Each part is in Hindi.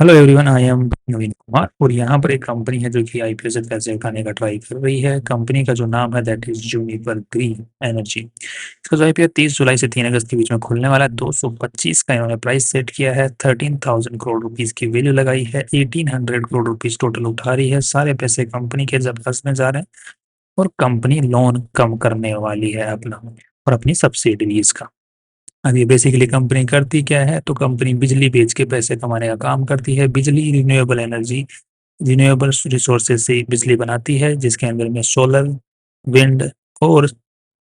हेलो एवरीवन, आई एम नवीन कुमार और यहाँ पर एक कंपनी है जो कि आईपीओ से पैसे उठाने का ट्राई कर रही है। कंपनी का जो नाम है that is Juniper green energy. इसका जो आईपीओ 30 जुलाई से 3 अगस्त के बीच में खुलने वाला है। 225 का इन्होंने प्राइस सेट किया है। 13,000 करोड़ रुपीज की वैल्यू लगाई है। 1,800 करोड़ रुपीज टोटल उठा रही है। सारे पैसे कंपनी के जबरदस्त में जा रहे हैं और कंपनी लोन कम करने वाली है अपना और अपनी सब्सिडीज का। अब ये बेसिकली कंपनी करती क्या है, तो कंपनी बिजली बेच के पैसे कमाने का काम करती है। बिजली रिन्यूएबल एनर्जी, रिन्यूएबल रिसोर्सेज से बिजली बनाती है, जिसके अंदर में सोलर, विंड और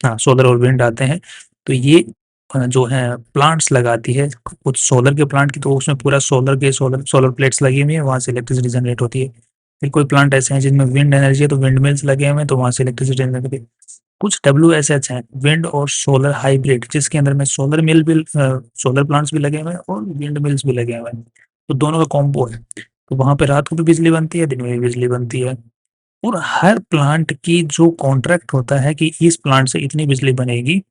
सोलर और विंड आते हैं। तो ये जो है प्लांट्स लगाती है। कुछ सोलर के प्लांट की तो उसमें पूरा सोलर सोलर प्लेट्स लगी हुई है, वहाँ से इलेक्ट्रिसिटी जनरेट होती है। फिर कोई प्लांट ऐसे हैं जिनमें विंड एनर्जी है, तो विंड मिल्स लगे हुए हैं, तो वहाँ से इलेक्ट्रिसिटी जनरेट होती है। कुछ WSH हैं, विंड और सोलर हाइब्रिड, जिसके अंदर में सोलर प्लांट्स भी लगे हुए हैं और विंड मिल्स भी लगे हुए हैं। तो दोनों का कॉम्बो है। तो वहां पे रात को भी बिजली बनती है, दिन में भी बिजली बनती है। और हर प्लांट की जो कॉन्ट्रैक्ट होता है कि इस प्लांट से इतनी बिजली बनेगी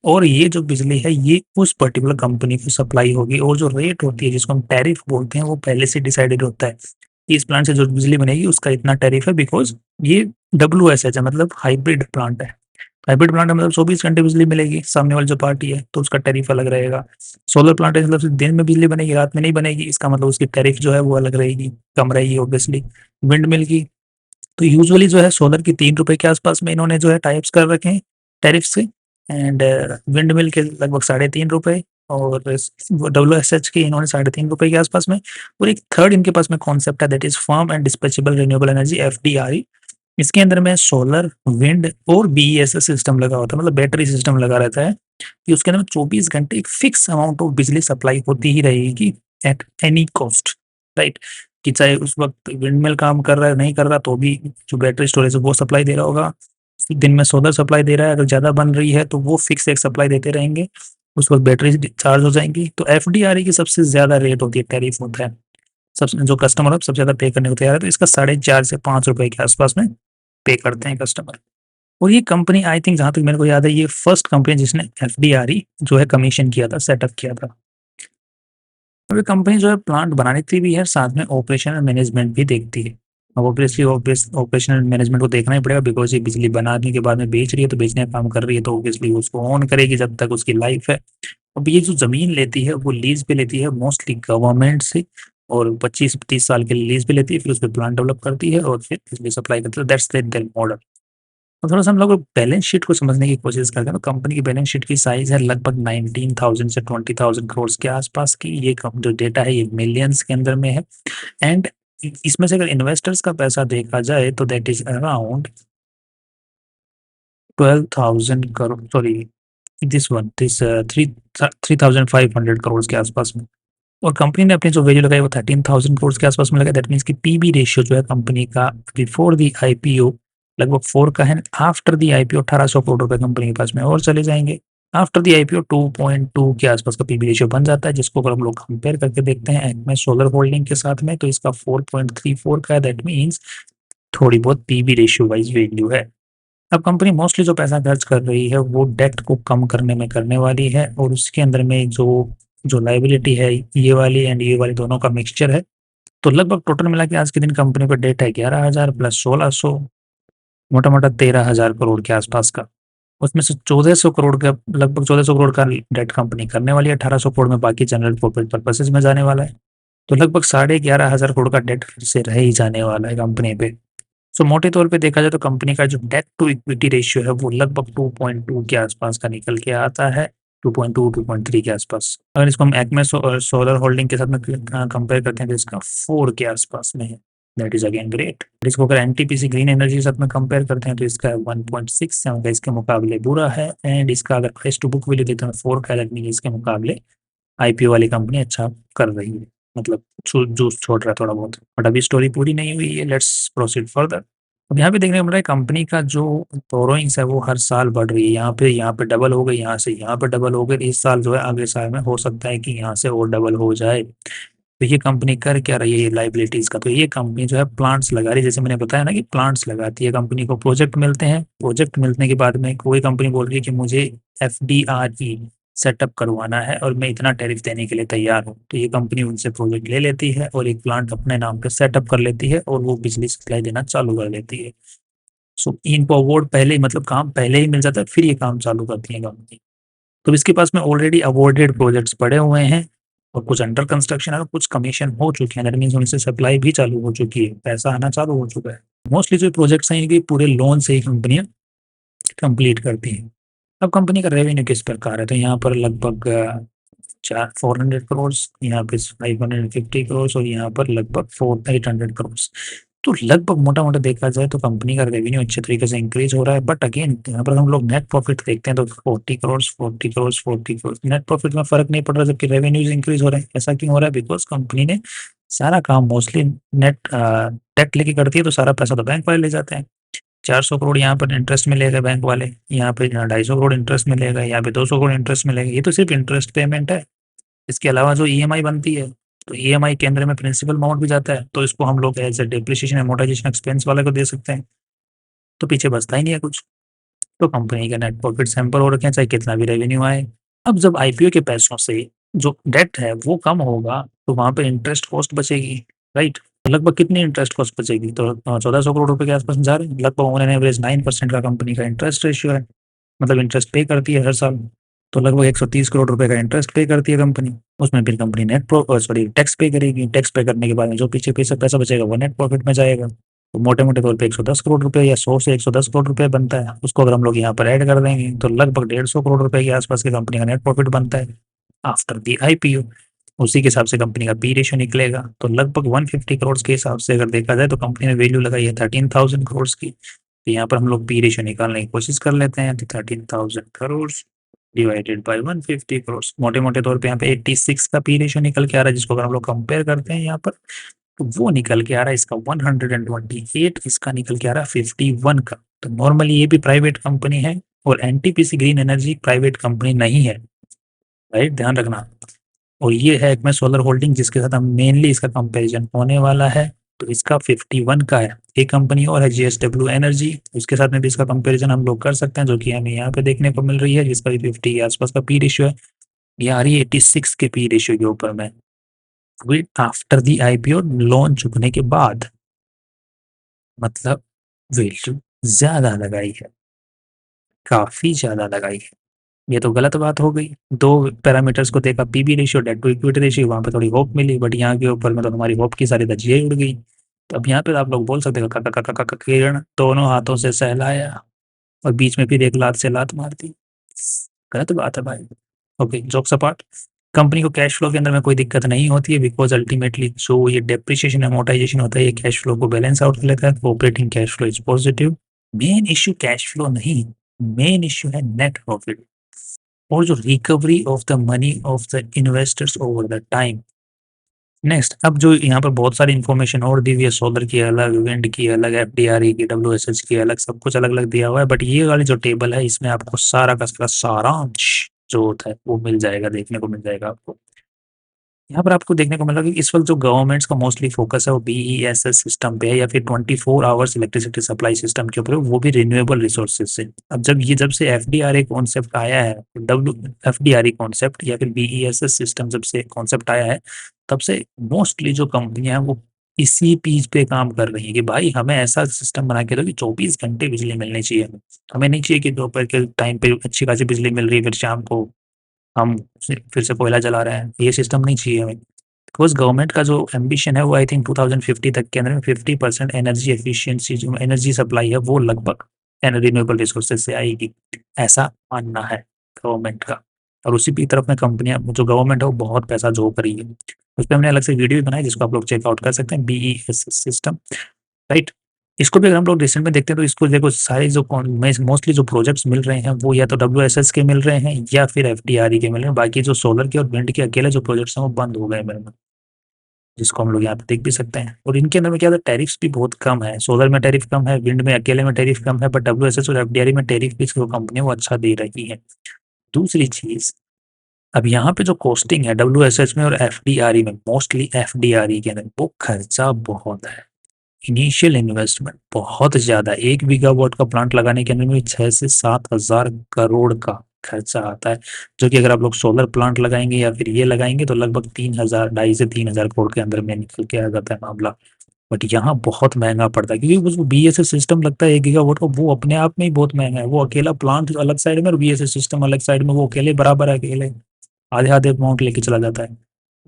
और ये जो बिजली है ये उस पर्टिकुलर कंपनी को सप्लाई होगी। और जो रेट होती है जिसको हम टैरिफ बोलते हैं, वो पहले से डिसाइडेड होता है कि इस प्लांट से जो बिजली बनेगी उसका इतना टैरिफ है, बिकॉज ये WSH है, मतलब हाइब्रिड प्लांट है। हाइब्रिड प्लांट है मतलब 24 घंटे बिजली मिलेगी सामने वाली जो पार्टी है, तो उसका टैरिफ अलग रहेगा। सोलर प्लांट है मतलब सिर्फ दिन में बिजली बनेगी, रात में नहीं बनेगी, इसका मतलब उसकी टैरिफ जो है वो अलग रहेगी, कम रहेगी ऑब्वियसली। विंड मिल की तो यूजुअली जो है सोलर की 3 रुपए के आसपास में इन्होंने जो है टाइप्स कर रखे हैं टैरिफ से। एंड विंड मिल के लगभग 3.5 रुपए और WSH के इन्होंने 3.5 रुपए के आसपास में। और एक थर्ड इनके पास में कॉन्सेप्ट है that is firm and dispatchable renewable energy FDRE। इसके अंदर में सोलर, विंड और BESS सिस्टम लगा होता है, मतलब बैटरी सिस्टम लगा रहता है कि उसके अंदर में 24 घंटे एक फिक्स अमाउंट ऑफ बिजली सप्लाई होती ही रहेगी एट एनी कॉस्ट, राइट। कि चाहे उस वक्त विंड मिल काम कर रहा है नहीं कर रहा, तो भी जो बैटरी स्टोरेज है वो सप्लाई दे रहा होगा। दिन में सोलर सप्लाई दे रहा है, अगर ज़्यादा बन रही है तो वो फिक्स एक सप्लाई देते रहेंगे, उस वक्त बैटरी चार्ज हो जाएंगी। तो FDRE की सबसे ज़्यादा रेट होती है, टैरिफ होता है। सब जो कस्टमर है सबसे ज़्यादा पे करने को तैयार है, तो इसका 4.5 से 5 रुपए के आसपास में पे करते हैं कस्टमर। और ये कंपनी आई थिंक, जहाँ तक मेरे को याद है, ये फर्स्ट कंपनी जिसने FDRE जो है कमीशन किया था, सेटअप किया था। और ये कंपनी जो है प्लांट बनाती भी है, साथ में ऑपरेशनल मैनेजमेंट भी देखती है। अब ऑब्वियसली ऑपरेशनल मैनेजमेंट को देखना ही पड़ेगा, बिकॉज ये बिजली बनाने के बाद में बेच रही है, तो बेचने का काम कर रही है, तो ऑब्वियसली उसको ऑन करेगी जब तक उसकी लाइफ है। अब ये जो जमीन लेती है वो लीज पे लेती है, मोस्टली गवर्नमेंट से। और 25-30 साल के लिए लीज पे लेती है, फिर उस पर प्लांट डेवलप करती है और फिर बिजली सप्लाई करती है। That's their model. तो थोड़ा सा हम लोग बैलेंस शीट को समझने की कोशिश करते हैं। तो कंपनी की बैलेंस शीट की साइज है लगभग 19,000 से 20,000 करोड़ के आसपास की। ये जो डेटा है ये मिलियंस के अंदर में है। एंड इसमें से अगर इन्वेस्टर्स का पैसा देखा जाए तो that is around 12,000 crore, sorry this 3,500 crore के आसपास में। और कंपनी ने अपनी जो वैल्यू लगाई वो 13,000 करोड़ के आसपास में लगा। दैट मीन्स की PB रेशियो जो है कंपनी का बिफोर दी IPO लगभग 4 का है। आफ्टर दी IPO 1,800 करोड़ रुपए कंपनी के पास में और चले जाएंगे। आफ्टर दी IPO 2.2 के आसपास का PB रेशियो बन जाता है, जिसको अगर हम लोग कंपेयर करके देखते हैं एक्मे सोलर होल्डिंग के साथ में, तो इसका 4.34 का है। दैट मीन्स थोड़ी बहुत PB रेशियो वाइज वैल्यू है। अब कंपनी मोस्टली जो पैसा खर्च कर रही है वो डेट को कम करने में करने वाली है, और उसके अंदर में जो जो लाइबिलिटी है ये वाली एंड ये वाली दोनों का मिक्सचर है। तो लगभग टोटल मिला के आज के दिन कंपनी पर डेट है 11,000 प्लस 1,600, मोटा मोटा 13,000 करोड़ के आसपास का। उसमें से 1,400 करोड़ का, लगभग 1,400 करोड़ का डेट कंपनी करने वाली है। 1,800 करोड़ में बाकी जनरल कॉर्पोरेट पर्पसेज में जाने वाला है। तो लगभग 11,500 करोड़ का डेट फिर से रह ही जाने वाला है कंपनी पे। सो मोटे तौर पे देखा जाए तो कंपनी का जो डेट टू इक्विटी रेशियो है वो लगभग 2.2 के आसपास का निकल के आता है। 2.2 2.3 के आसपास। अगर इसको हम एक्मे सोलर होल्डिंग के साथ में कंपेयर करते हैं तो इसका 4 के आसपास में है। That is again great. इसको अगर NTPC ग्रीन एनर्जी के साथ में कंपेयर करते हैं तो इसका 1.67 का इसके मुकाबले बुरा है। एंड इसका अगर प्राइस टू बुक वैल्यू देते हैं 4 का, लगनी इसके मुकाबले IPO वाली कंपनी अच्छा कर रही है, मतलब जूस छोड़ रहा है थोड़ा बहुत। बट अभी स्टोरी पूरी नहीं हुई है, लेट्स प्रोसीड फर्दर। अब यहाँ पे देखने को मिल रहा है कंपनी का जो बोरोइंग्स है वो हर साल बढ़ रही है। यहाँ पे डबल हो गई, यहाँ से यहाँ पे डबल हो गई। इस साल जो है अगले साल में हो सकता है कि यहाँ से और डबल हो जाए। तो ये कंपनी कर क्या रही है ये लाइबिलिटीज का, तो ये कंपनी जो है प्लांट्स लगा रही है। जैसे मैंने बताया ना कि प्लांट्स लगाती है कंपनी को, प्रोजेक्ट मिलते हैं। प्रोजेक्ट मिलने के बाद में कोई कंपनी बोल रही है कि मुझे FDRE सेटअप करवाना है और मैं इतना टैरिफ देने के लिए तैयार हूँ। तो ये कंपनी उनसे प्रोजेक्ट ले लेती है और एक प्लांट अपने नाम पे सेटअप कर लेती है और वो बिजली सप्लाई देना चालू कर देती है। सो इनको अवार्ड पहले ही, मतलब काम पहले ही मिल जाता है, फिर ये काम चालू करती है कंपनी। तो इसके पास में ऑलरेडी अवॉर्डेड प्रोजेक्ट्स पड़े हुए हैं और कुछ अंडर कंस्ट्रक्शन है और कुछ कमीशन हो चुके हैं। दैट मीन्स उनसे सप्लाई भी चालू हो चुकी है, पैसा आना चालू हो चुका है। मोस्टली जो प्रोजेक्ट्स हैं ये पूरे लोन से ही कंपनियां कंप्लीट करती हैं। अब कंपनी का रेवेन्यू किस प्रकार है, तो यहाँ पर लगभग 400 यहाँ पे 550 और यहाँ पर लगभग 800 तो लगभग मोटा मोटा देखा जाए तो कंपनी का रेवेन्यू अच्छे तरीके से इंक्रीज हो रहा है। बट अगेन यहाँ पर हम लोग नेट प्रॉफिट देखते हैं तो 40 नेट प्रॉफिट में फर्क नहीं पड़ रहा जबकि रेवेन्यूज इंक्रीज हो रहे हैं। ऐसा क्यों हो रहा है? बिकॉज कंपनी ने सारा काम मोस्टली नेट डेट लेके करती है, तो सारा पैसा तो बैंक वाले ले जाते हैं। 400 यहाँ पर इंटरेस्ट मिलेगा बैंक वाले, यहाँ पे 250 इंटरेस्ट मिलेगा, यहाँ पे 200 इंटरेस्ट मिलेगा। ये तो सिर्फ इंटरेस्ट पेमेंट है। इसके अलावा जो ईएमआई बनती है तो ईएमआई के अंदर में प्रिंसिपल अमाउंट भी जाता है, तो इसको हम लोग as a depreciation amortisation expense वाले को दे सकते हैं। तो पीछे बचता ही नहीं है कुछ। तो कंपनी के नेट प्रॉफिट सैंपल हो रखे हैं चाहे कितना भी रेवेन्यू आए। अब जब आईपीओ के पैसों से जो डेट है वो कम होगा तो वहां पे इंटरेस्ट कॉस्ट बचेगी, राइट। लगभग कितनी इंटरेस्ट कॉस्ट बचेगी? तो 1400 रुपए के आसपास जा रहे हैं लगभग। ऑन एन एवरेज 9% का कंपनी का इंटरेस्ट रेशियो है, मतलब इंटरेस्ट पे करती है हर साल। तो लगभग 130 रुपए का इंटरेस्ट पे करती है कंपनी। उसमें फिर कंपनी टैक्स पे करेगी। टैक्स पे करने के बाद में जो पीछे पैसा पैसा बचेगा वो नेट प्रॉफिट में जाएगा। तो मोटे मोटे तौर पे 110 करोड़ या 100 से 110 करोड़ बनता है। उसको अगर हम लोग यहाँ पर ऐड कर देंगे तो लगभग 150 करोड़ के आसपास की कंपनी का नेट प्रॉफिट बनता है आफ्टर दी आईपीओ। उसी के हिसाब से कंपनी का पी रेशियो निकलेगा। तो लगभग 150 करोड़ के हिसाब से अगर देखा जाए तो कंपनी ने वैल्यू लगाई है 13,000 करोड़ की। तो यहाँ पर हम लोग पी रेशियो निकालने की कोशिश कर लेते हैं। तो 13,000 करोड़ डिवाइडेड बाय 150 करोड़, मोटे मोटे तौर पे यहाँ पे 86 का पी रेशियो निकल के आ रहा है। जिसको अगर हम लोग कंपेयर करते हैं यहाँ पर तो वो निकल के आ रहा है इसका 128, इसका निकल के आ रहा है 51 का। तो नॉर्मली ये भी प्राइवेट कंपनी है और NTPC green energy private company नहीं है, राइट, ध्यान रखना। और ये है एक्मे सोलर होल्डिंग जिसके साथ हम मेनली इसका कंपैरिजन होने वाला है। तो इसका 51 का है। एक कंपनी और है जीएसडब्ल्यू एनर्जी, उसके साथ में भी इसका कंपैरिजन हम लोग कर सकते हैं जो कि हमें यहाँ पे देखने को मिल रही है, जिसका भी 50 के आसपास का पी रेशियो है। ये आ रही है 86 के पी रेशियो के ऊपर में with after the IPO loan चुकने के बाद। मतलब वैल्यू ज्यादा लगाई है, काफी ज्यादा लगाई है। ये तो गलत बात हो गई। दो पैरामीटर्स को देखा, PB ratio, debt to equity ratio, वहां पे थोड़ी होप मिली। बट यहाँ के ऊपर में तो हमारी होप की सारी धज्जियां ही उड़ गई। तो अब यहाँ पे आप लोग बोल सकते हो काका काका काका किरण दोनों हाथों से सहलाया और बीच में फिर एक लात से लात मार दी। गलत बात है भाई। ओके, जोक्स अपार्ट, कंपनी को कैश फ्लो के अंदर में कोई दिक्कत नहीं होती है बिकॉज अल्टीमेटली जो ये डेप्रिसिएशन एमोर्टाइजेशन होता है ये कैश फ्लो को बैलेंस आउट कर लेता है। Operating cash flow is positive. Main issue cash flow नहीं, मेन इश्यू है नेट प्रॉफिट और जो recovery of the money of the investors over the time. Next, अब जो यहाँ पर बहुत सारी इन्फॉर्मेशन और दी हुई है, सोलर की अलग, विंड की अलग, एफडीआरई की, डब्ल्यूएसएच की अलग, सब कुछ अलग अलग दिया हुआ है। बट ये वाली जो टेबल है इसमें आपको सारा का सारा सारांश जो होता है वो मिल जाएगा, देखने को मिल जाएगा आपको। यहाँ पर आपको देखने को मिला कि इस वक्त जो गवर्नमेंट्स का मोस्टली फोकस है वो बीईएसएस सिस्टम पे है या फिर 24 आवर्स इलेक्ट्रिसिटी सप्लाई सिस्टम के ऊपर, वो भी रिन्यूएबल रिसोर्सेज से। अब जब से एफडीआरए कॉन्सेप्ट आया है, डब्ल्यू एफडीआरई कॉन्सेप्ट या फिर बीईएसएस सिस्टम जब से कॉन्सेप्ट आया है तब से मोस्टली जो कंपनियां हैं वो इसी पीच पे काम कर रही है कि भाई हमें ऐसा सिस्टम बना के दो कि 24 घंटे बिजली मिलनी चाहिए। हमें नहीं चाहिए कि दोपहर के टाइम पे अच्छी खासी बिजली मिल रही है फिर शाम को हम फिर से कोयला जला रहे हैं। ये सिस्टम नहीं चाहिए हमें। बिकॉज गवर्नमेंट का जो एम्बिशन है वो आई थिंक 2050 तक के अंदर में 50% एनर्जी एफिशिएंसी जो एनर्जी सप्लाई है वो लगभग रिन्यूएबल रिसोर्सेज से आएगी, ऐसा मानना है गवर्नमेंट का। और उसी की तरफ में कंपनियां, जो गवर्नमेंट है वो बहुत पैसा झोंक रही है। उस पर हमने अलग से वीडियो भी बनाई जिसको आप लोग चेकआउट कर सकते हैं, बीईएस सिस्टम, राइट। इसको भी अगर हम लोग रिसेंट में देखते हैं तो इसको देखो सारे जो मोस्टली जो प्रोजेक्ट्स मिल रहे हैं वो या तो डब्ल्यूएसएस के मिल रहे हैं या फिर एफडीआरई के मिल रहे हैं। बाकी जो सोलर के और विंड के अकेले जो प्रोजेक्ट्स हैं वो बंद हो गए मेरे में, जिसको हम लोग यहाँ पे देख भी सकते हैं। और इनके अंदर में क्या था, टैरिफ्स भी बहुत कम है। सोलर में टैरिफ कम है, विंड में अकेले में टैरिफ कम है, बट डब्ल्यूएसएस और एफडीआरई में टैरिफ भी जो कंपनी वो अच्छा दे रही है। दूसरी चीज, अब यहाँ पे जो कॉस्टिंग है डब्ल्यूएसएस में और एफडीआरई में, मोस्टली एफडीआरई के अंदर वो खर्चा बहुत है। इनिशियल इन्वेस्टमेंट बहुत ज्यादा, 1 गीगावाट का प्लांट लगाने के अंदर में 6 से 7 हजार करोड़ का खर्चा आता है, जो कि अगर आप लोग सोलर प्लांट लगाएँगे या फिर ये लगाएँगे तो लगभग 3000 ढाई से 3000 करोड़ के अंदर में निकल के आ जाता है मामला। बट यहाँ बहुत महँगा पड़ता है क्योंकि वो जो बीएसएस सिस्टम लगता है 1 गीगावाट का, वो अपने आप में ही बहुत महँगा है। वो अकेला प्लांट अलग साइड में और बीएसएस सिस्टम अलग साइड में, वो अकेले बराबर अकेले आधे-आधे अमाउंट लेके चला जाता है।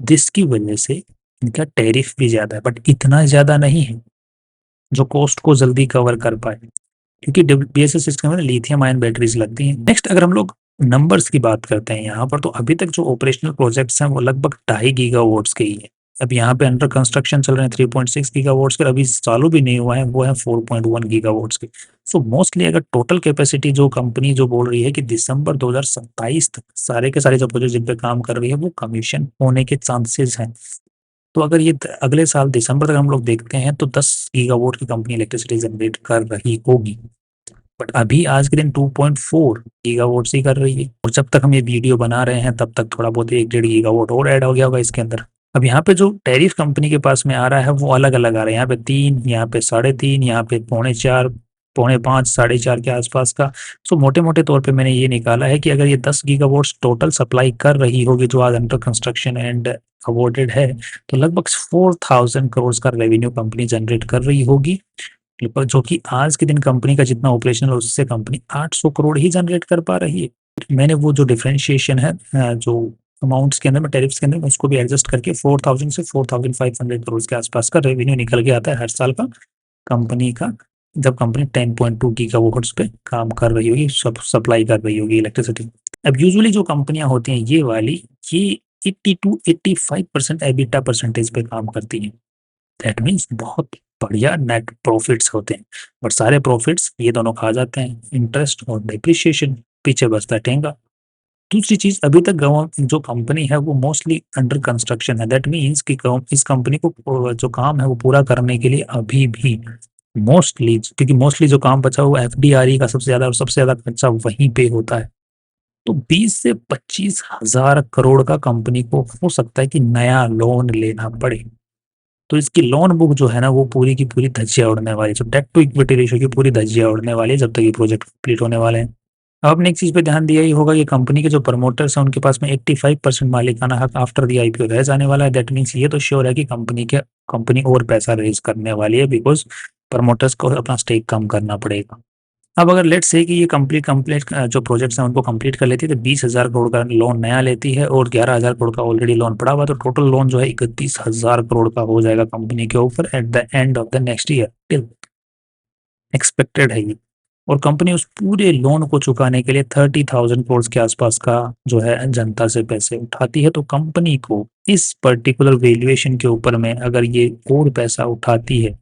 जिसकी वजह से इनका टैरिफ भी ज़्यादा है, बट इतना ज़्यादा नहीं है, जो कॉस्ट को जल्दी कवर कर पाए। क्योंकि बीएसएस सिस्टम में लिथियम आयन बैटरीज लगती हैं। नेक्स्ट अगर हम लोग नंबर्स की बात करते हैं यहाँ पर, तो अभी तक जो ऑपरेशनल प्रोजेक्ट्स हैं वो लगभग 2.5 गीगावाट्स के ही है। अब यहाँ पे अंडर कंस्ट्रक्शन चल रहे हैं 3.6 गीगावाट्स के, अभी चालू भी नहीं हुआ है, वो है 4.1 गीगावाट्स के। सो मोस्टली अगर टोटल कैपेसिटी जो कंपनी जो बोल रही है कि दिसंबर 2027 तक सारे के सारे जो प्रोजेक्ट जिन पे काम कर रही है वो कमीशन होने के चांसेस हैं। तो अगर ये अगले साल दिसंबर तक हम लोग देखते हैं तो 10 गीगावाट की कंपनी इलेक्ट्रिसिटी जनरेट कर रही होगी। बट अभी आज के दिन 2.4 गीगावाट ही कर रही है, और जब तक हम ये वीडियो बना रहे हैं तब तक थोड़ा बहुत 1-1.5 गीगावाट और ऐड हो गया होगा इसके अंदर। अब यहाँ पे जो टैरिफ कंपनी के पास में आ रहा है वो अलग-अलग आ रहा है। यहाँ पे 3, यहाँ पे 3.5, यहाँ पे 4.25, 4.5, 4.5 के आसपास का। सो मोटे-मोटे तौर पे मैंने ये निकाला है कि अगर ये 10 गीगावाट टोटल सप्लाई कर रही होगी जो आज अंडर कंस्ट्रक्शन एंड अवॉर्डेड है, तो लगभग 4000 करोड़ का रेवेन्यू कंपनी जनरेट कर रही होगी। लगभग जो कि आज के दिन कंपनी का जितना ऑपरेशनल है उससे कंपनी 800 करोड़ ही जनरेट कर पा रही है। मैंने वो जो डिफरेंशिएशन है जो अमाउंट्स के अंदर में टैरिफ्स के अंदर में उसको भी एडजस्ट करके 4000 से 4500 करोड़ के आसपास का रेवेन्यू निकल के आता है हर साल का कंपनी का, जब कंपनी 10.2 गीगावाट्स पे काम कर रही होगी, सप्लाई कर रही होगी इलेक्ट्रिसिटी। अब यूजुअली जो कंपनियां होती हैं ये वाली, ये 80 टू 85% एबिटा परसेंटेज पे काम करती हैं। दैट मीन्स बहुत बढ़िया नेट प्रॉफिट्स होते हैं, बट सारे प्रॉफिट्स ये दोनों खा जाते हैं, इंटरेस्ट और डिप्रिसिएशन, पीछे बचता है ठेंगा। दूसरी चीज, अभी तक जो कंपनी है वो मोस्टली अंडर कंस्ट्रक्शन है। दैट मीन्स कि इस कंपनी को जो काम है वो पूरा करने के लिए अभी भी मोस्टली, क्योंकि मोस्टली जो काम बचा हुआ एफडीआरई का सबसे ज्यादा और सबसे ज्यादा खर्चा वहीं पे होता है, तो 20 से 25,000 करोड़ का कंपनी को हो सकता है कि नया लोन लेना पड़े। तो इसकी लोन बुक जो है ना वो पूरी की पूरी धज्जियां उड़ने वाली है, जो डेट टू इक्विटी रेशियो की पूरी धज्जियां उड़ने वाली है जब तक ये प्रोजेक्ट कंप्लीट होने वाले हैं। अब आपने एक चीज पे ध्यान दिया ही होगा कि कंपनी के जो प्रमोटर्स हैं उनके पास में 85% मालिकाना हक आफ्टर दी आईपीओ रह जाने वाला है। दैट मीन्स ये तो श्योर है कि कंपनी और पैसा रेज करने वाली है, बिकॉज प्रमोटर्स को अपना स्टेक कम करना पड़ेगा। अब अगर लेट्स से कि ये कंप्लीट कंप्लीट जो प्रोजेक्ट्स हैं उनको कंप्लीट कर लेती है तो 20,000 करोड़ का लोन नया लेती है और 11,000 करोड़ का ऑलरेडी लोन पड़ा हुआ, तो टोटल लोन जो है 31,000 करोड़ का हो जाएगा कंपनी के ऊपर at the end of the next year. Till expected है ये। और कंपनी उस पूरे लोन को चुकाने के लिए 30,000 करोड़ के आसपास का जो है जनता से पैसे उठाती है। तो कंपनी को इस पर्टिकुलर वैल्यूएशन के ऊपर में अगर ये और पैसा उठाती है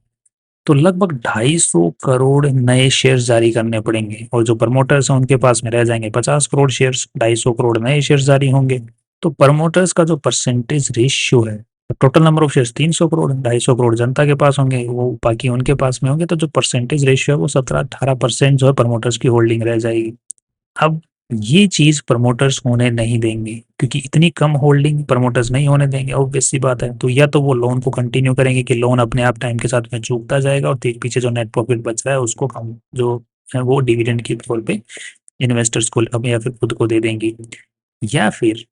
तो लगभग 250 करोड़ नए शेयर्स जारी करने पड़ेंगे, और जो प्रमोटर्स हैं उनके पास में रह जाएंगे 50 करोड़ शेयर्स, 250 करोड़ नए शेयर्स जारी होंगे। तो प्रमोटर्स का जो परसेंटेज रेशियो है, total number of shares 300 crore, 250 crore जनता के पास होंगे, वो बाकी उनके पास में होंगे, तो जो परसेंटेज रेशियो है वो 17-18% जो है प्रमोटर्स की होल्डिंग रह जाएगी। अब ये चीज प्रमोटर्स होने नहीं देंगे, क्योंकि इतनी कम होल्डिंग प्रमोटर्स नहीं होने देंगे, ऑब्वियस सी बात है। तो या तो वो लोन को कंटिन्यू करेंगे कि लोन अपने आप टाइम के साथ में चूकता जाएगा और पीछे जो नेट प्रॉफिट बच रहा है उसको कम जो है वो डिविडेंड के तौर पे इन्वेस्टर्स को या फिर खुद को दे देंगी, या फिर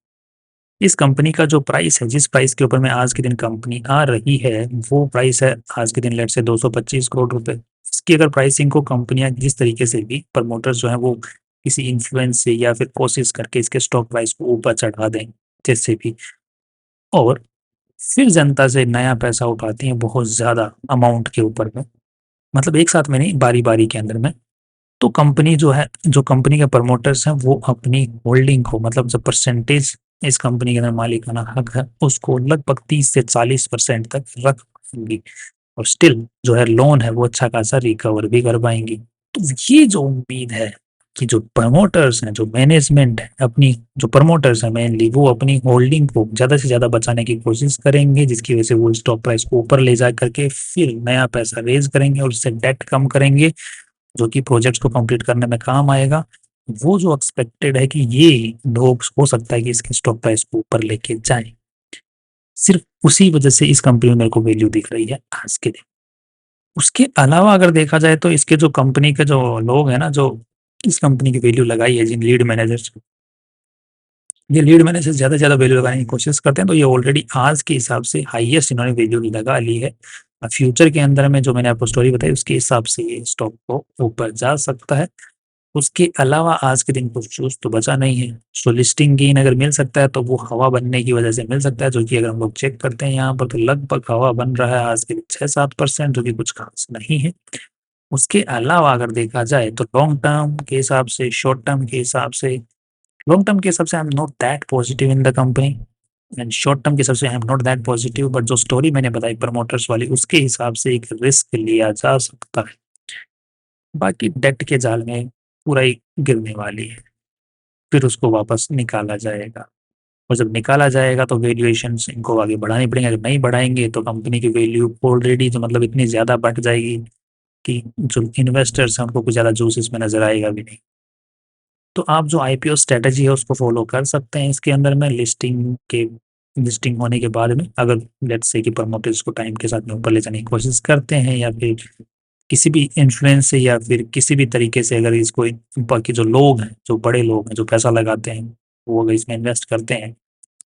इस कंपनी का जो प्राइस है, जिस प्राइस के ऊपर में आज के दिन कंपनी आ रही है, वो प्राइस है आज के दिन लेट से 225 करोड़ रुपए। इसकी अगर प्राइसिंग को कंपनियां जिस तरीके से भी प्रमोटर्स जो है वो किसी इन्फ्लुएंस से या फिर कोशिश करके इसके स्टॉक प्राइस को ऊपर चढ़ा दें जैसे भी, और फिर जनता से नया पैसा उठाती हैं बहुत ज्यादा अमाउंट के ऊपर में, मतलब एक साथ में नहीं, बारी बारी के अंदर में, तो कंपनी जो है, जो कंपनी के प्रमोटर्स हैं वो अपनी होल्डिंग को, मतलब जो परसेंटेज इस कंपनी के अंदर मालिकाना हक है उसको लगभग 30 से 40% तक रख पाएंगी, और स्टिल जो है लोन है वो अच्छा खासा रिकवर भी कर पाएंगी। तो ये जो उम्मीद है कि जो प्रमोटर्स हैं, जो मैनेजमेंट है, अपनी जो प्रमोटर्स हैं मेनली, वो अपनी होल्डिंग को ज्यादा से ज्यादा बचाने की कोशिश करेंगे, जिसकी वजह से वो स्टॉक प्राइस को ऊपर ले जा करके फिर नया पैसा रेज करेंगे और उससे डेट कम करेंगे, जो कि प्रोजेक्ट्स को कंप्लीट करने में काम आएगा। वो जो एक्सपेक्टेड है कि ये लोग हो सकता है कि इसके स्टॉक प्राइस को ऊपर लेके जाए, सिर्फ उसी वजह से इस कंपनी में मेरे को वैल्यू दिख रही है आज के दिन। उसके अलावा अगर देखा जाए तो इसके जो कंपनी के जो लोग हैं ना, जो इस कंपनी की वैल्यू लगाई है, जिन लीड मैनेजर्स, ये लीड मैंने से ज़्यादा वैल्यू लगाने की कोशिश करते हैं, तो ये ऑलरेडी आज के हिसाब से हाईएस्ट इन्होंने वैल्यू लगा ली है। फ्यूचर के अंदर में जो मैंने आपको स्टोरी बताई उसके हिसाब से ये स्टॉक को ऊपर जा सकता है। उसके अलावा आज के दिन कुछ जूस तो बचा नहीं है। सो लिस्टिंग गेन अगर मिल सकता है तो वो हवा बनने की वजह से मिल सकता है, जो कि अगर हम लोग चेक करते हैं यहाँ पर तो लगभग हवा बन रहा है आज के दिन 6-7%, जो कि कुछ खास नहीं है। उसके अलावा अगर देखा जाए तो लॉन्ग टर्म के हिसाब से, शॉर्ट टर्म के हिसाब से, लॉन्ग टर्म के हिसाब से I am not that positive in the company, and short term के हिसाब से I am not that positive, but जो स्टोरी मैंने बताई प्रमोटर्स वाली उसके हिसाब से एक रिस्क लिया जा सकता है। बाकी डेट के जाल में पूरा ही गिरने वाली है, फिर उसको वापस निकाला जाएगा, और जब निकाला जाएगा तो वैल्यूएशन इनको आगे बढ़ानी पड़ेंगे। अगर नहीं बढ़ाएंगे तो कंपनी की वैल्यू ऑलरेडी तो मतलब इतनी ज़्यादा बढ़ जाएगी कि जो इन्वेस्टर्स हैं उनको कुछ ज़्यादा जूस इसमें नजर आएगा भी नहीं। तो आप जो आईपीओ स्ट्रेटजी है उसको फॉलो कर सकते हैं इसके अंदर में, लिस्टिंग होने के बाद में अगर लेट्स से कि प्रमोटर्स को टाइम के साथ में ऊपर ले जाने की कोशिश करते हैं, या फिर किसी भी इन्फ्लुएंस से या फिर किसी भी तरीके से अगर इसको बाकी जो लोग हैं, जो बड़े लोग हैं जो पैसा लगाते हैं, वो अगर इसमें इन्वेस्ट करते हैं,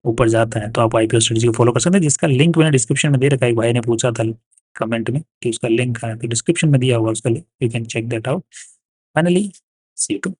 ऊपर जाता है, तो आप आईपीओ स्ट्रेटजी को फॉलो कर सकते हैं, जिसका लिंक मैंने डिस्क्रिप्शन में दे रखा है। एक भाई ने पूछा था कमेंट में कि उसका लिंक है, तो डिस्क्रिप्शन में दिया हुआ उसका link, you can check that out. Finally see you.